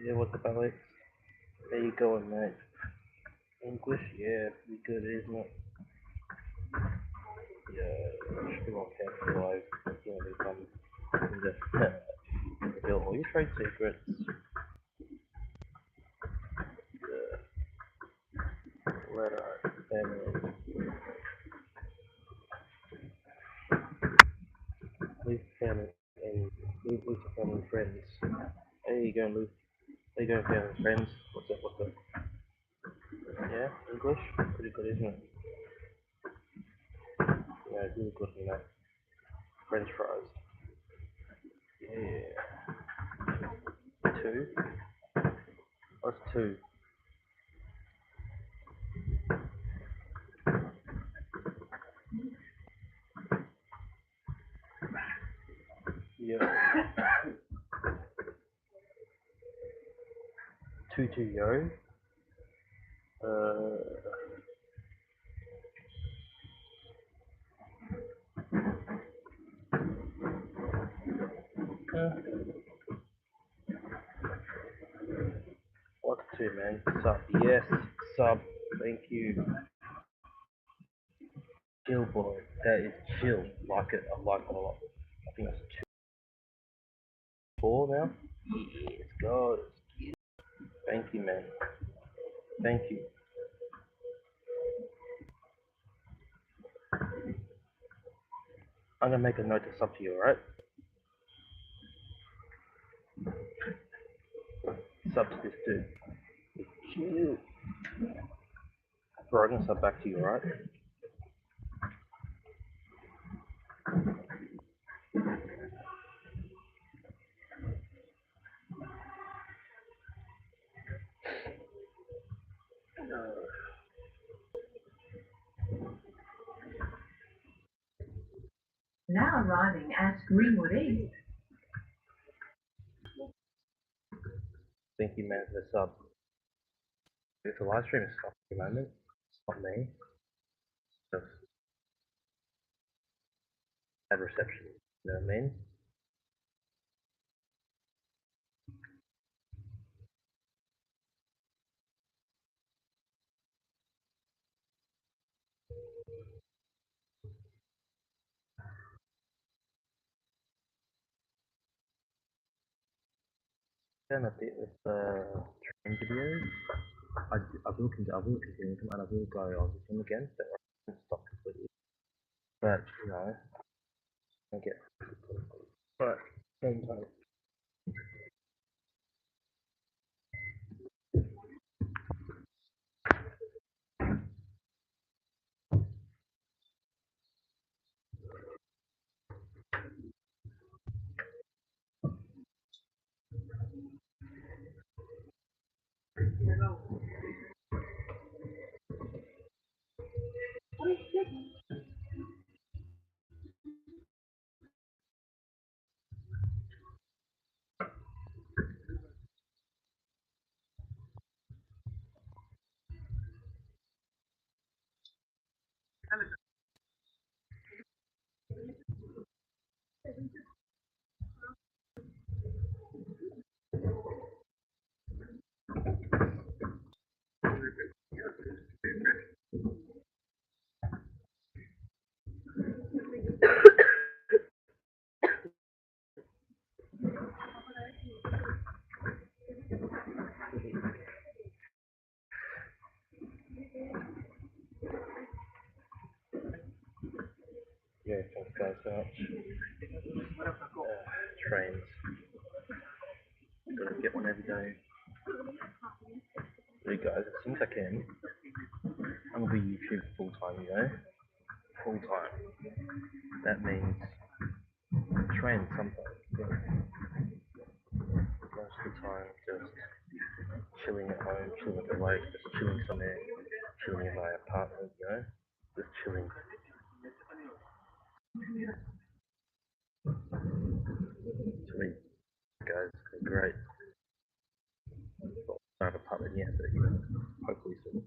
Yeah, what's up, Alex? There you going, mate? English? Yeah, pretty good, isn't it? Yeah, should be on campus live. You know, they come and just reveal all your trade secrets. Let our family leave family and leave your family and friends. There you go, Luke. There you go, family and friends. What's up? What's up? Yeah, English? Pretty good, isn't it? Yeah, it's really good, you know. French fries. Yeah. Two? What's two? Yeah. Two yo. Uh, what two, man? Sub. Yes, sub. Thank you. Chill, boy. That is chill. Like it. I like it a lot. I think it's 2-4 now. Yes, go. Thank you, man. Thank you. I'm gonna make a note to sub to you, alright? Sub to this dude. Chill. Bro, I'm gonna sub back to you, alright? Now arriving at Greenwood East. Thank you, man, for the sub. If the live stream is stopped at the moment, it's not me. It's just bad reception. You know what I mean? Done a bit with train videos. I will continue them and I will go on with them again, but I won't stop completely. But, you know, I get. But, same time. Yeah, thanks guys so much. Trains. Gotta get one every day. Hey guys, as soon as I can, I'm gonna be YouTube full time, you know? Full time. That means train sometimes, but most of the time just chilling at home, chilling at the lake, just chilling somewhere, chilling in my apartment, you know? Just chilling. Sweet. Guys, great. Not an apartment yet, but you know, hopefully soon.